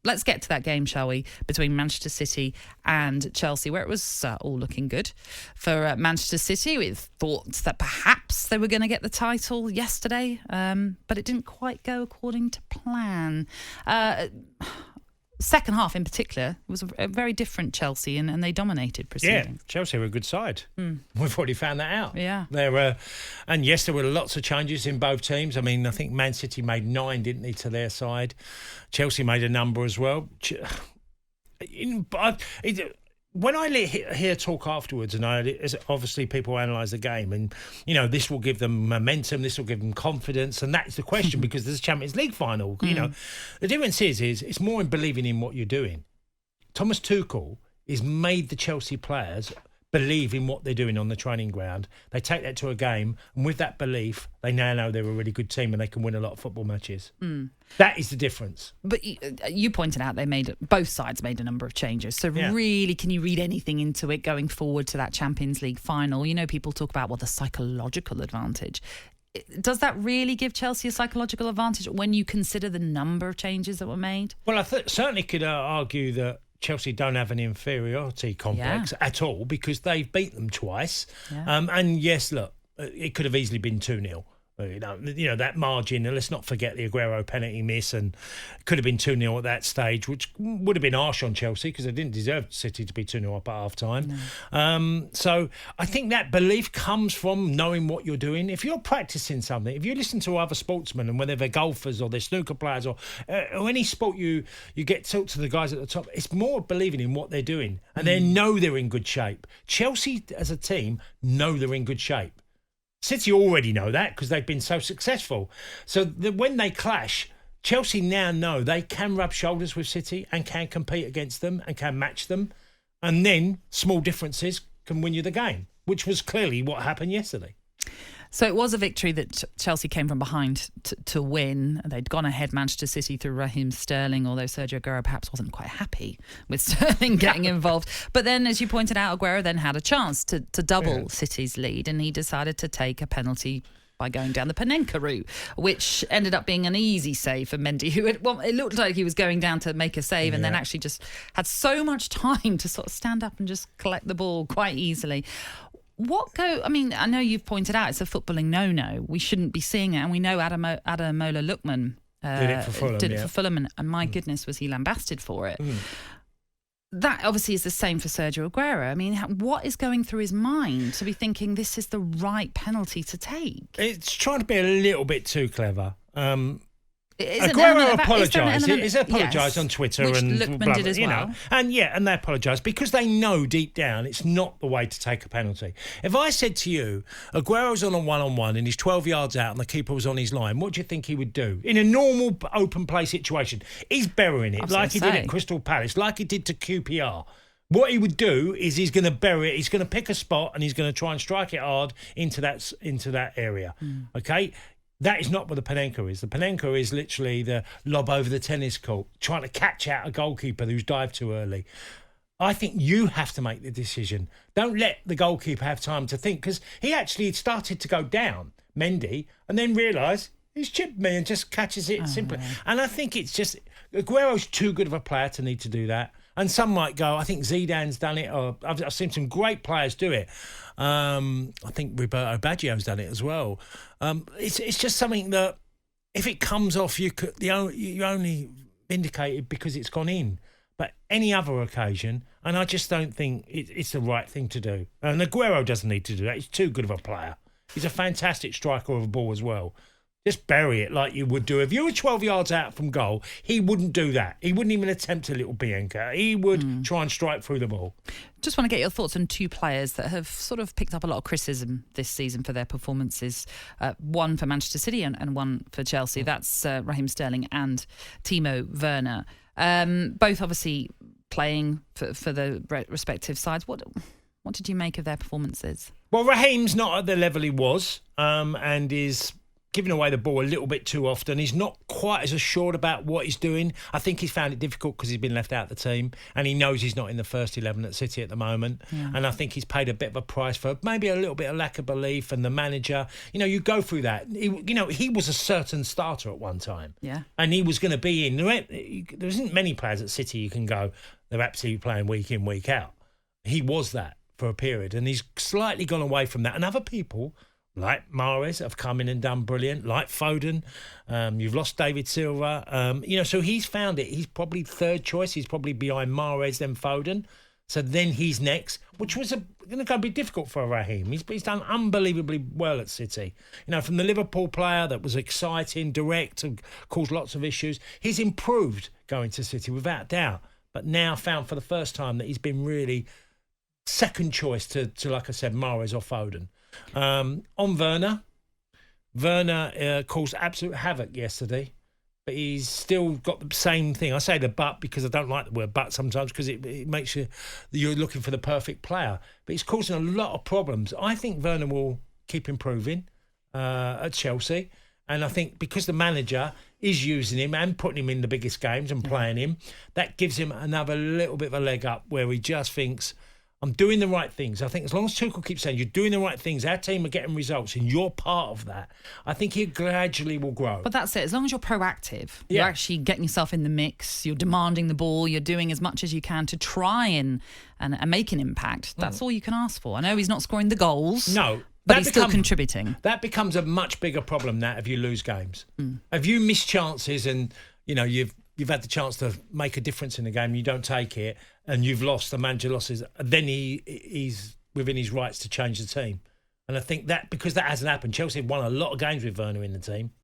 let's get to that game, shall we, between Manchester City and Chelsea, where it was all looking good for Manchester City. We thought that perhaps they were going to get the title yesterday, but it didn't quite go according to plan. Second half in particular was a very different Chelsea, and they dominated proceedings. Yeah, Chelsea were a good side. We've already found that out. Yeah. And yes, there were lots of changes in both teams. I mean, I think Man City made 9, didn't they, to their side. Chelsea made a number as well. When I hear talk afterwards, and obviously people analyse the game, and this will give them momentum, this will give them confidence, and that's the question because there's a Champions League final. The difference is it's more in believing in what you're doing. Thomas Tuchel has made the Chelsea players believe in what they're doing on the training ground. They take that to a game, and with that belief, they now know they're a really good team and they can win a lot of football matches. That is the difference. But you pointed out both sides made a number of changes. So really, can you read anything into it going forward to that Champions League final? People talk about the psychological advantage. Does that really give Chelsea a psychological advantage when you consider the number of changes that were made? Well, I certainly could argue that Chelsea don't have an inferiority complex at all because they've beat them twice. Yeah. And yes, look, it could have easily been 2-0. That margin, and let's not forget the Aguero penalty miss, and it could have been 2-0 at that stage, which would have been harsh on Chelsea because they didn't deserve City to be 2-0 up at half-time. No. So I think that belief comes from knowing what you're doing. If you're practicing something, if you listen to other sportsmen, and whether they're golfers or they're snooker players or any sport you get talk to the guys at the top, it's more believing in what they're doing, and they know they're in good shape. Chelsea as a team know they're in good shape. City already know that because they've been so successful. So when they clash, Chelsea now know they can rub shoulders with City and can compete against them and can match them. And then small differences can win you the game, which was clearly what happened yesterday. So it was a victory that Chelsea came from behind to win. They'd gone ahead Manchester City through Raheem Sterling, although Sergio Aguero perhaps wasn't quite happy with Sterling getting involved. But then, as you pointed out, Aguero then had a chance to double City's lead, and he decided to take a penalty by going down the Panenka route, which ended up being an easy save for Mendy, who it looked like he was going down to make a save and then actually just had so much time to sort of stand up and just collect the ball quite easily. I know you've pointed out it's a footballing no-no. We shouldn't be seeing it. And we know Ademola Lookman did it for Fulham. And my goodness, was he lambasted for it. That obviously is the same for Sergio Aguero. I mean, what is going through his mind to be thinking this is the right penalty to take? It's trying to be a little bit too clever. Aguero apologised. He's apologised on Twitter, which and Lookman did as well. And they apologised because they know deep down it's not the way to take a penalty. If I said to you, Aguero's on a one-on-one and he's 12 yards out and the keeper was on his line, what do you think he would do in a normal open play situation? He's burying it like he did at Crystal Palace, like he did to QPR. What he would do is he's going to bury it. He's going to pick a spot and he's going to try and strike it hard into that area. Okay. That is not what the Panenka is. The Panenka is literally the lob over the tennis court, trying to catch out a goalkeeper who's dived too early. I think you have to make the decision. Don't let the goalkeeper have time to think, because he actually started to go down, Mendy, and then realised he's chipped me and just catches it simply. Yeah. And I think it's just, Aguero's too good of a player to need to do that. And some might go, I think Zidane's done it, or I've seen some great players do it. I think Roberto Baggio's done it as well. It's just something that if it comes off, you only indicate it because it's gone in. But any other occasion, and I just don't think it's the right thing to do. And Aguero doesn't need to do that. He's too good of a player. He's a fantastic striker of a ball as well. Just bury it like you would do. If you were 12 yards out from goal, he wouldn't do that. He wouldn't even attempt a little Panenka. He would try and strike through the ball. Just want to get your thoughts on two players that have sort of picked up a lot of criticism this season for their performances. One for Manchester City and one for Chelsea. That's Raheem Sterling and Timo Werner. Both obviously playing for the respective sides. What did you make of their performances? Well, Raheem's not at the level he was and is giving away the ball a little bit too often. He's not quite as assured about what he's doing. I think he's found it difficult because he's been left out of the team and he knows he's not in the first 11 at City at the moment. Yeah. And I think he's paid a bit of a price for maybe a little bit of lack of belief, and the manager, you go through that. He was a certain starter at one time. Yeah. And he was going to be in. There isn't many players at City you can go, they're absolutely playing week in, week out. He was that for a period, and he's slightly gone away from that. And other people like Mahrez have come in and done brilliant, like Foden. You've lost David Silva. So he's found it. He's probably third choice. He's probably behind Mahrez, then Foden. So then he's next, which was going to be difficult for Raheem. He's done unbelievably well at City. From the Liverpool player that was exciting, direct, and caused lots of issues, he's improved going to City without doubt. But now found for the first time that he's been really second choice to like I said, Mahrez or Foden. On Werner caused absolute havoc yesterday, but he's still got the same thing. I say the but because I don't like the word but sometimes, because it makes you're looking for the perfect player. But he's causing a lot of problems. I think Werner will keep improving at Chelsea, and I think because the manager is using him and putting him in the biggest games and playing him, that gives him another little bit of a leg up where he just thinks, I'm doing the right things. I think as long as Tuchel keeps saying, you're doing the right things, our team are getting results, and you're part of that, I think he gradually will grow. But that's it. As long as you're proactive, you're actually getting yourself in the mix, you're demanding the ball, you're doing as much as you can to try and make an impact. That's all you can ask for. I know he's not scoring the goals. No. But he's still contributing. That becomes a much bigger problem now if you lose games. If you miss chances and, you've had the chance to make a difference in the game, you don't take it, and you've lost, the manager losses, then he's within his rights to change the team. And I think that, because that hasn't happened, Chelsea have won a lot of games with Werner in the team.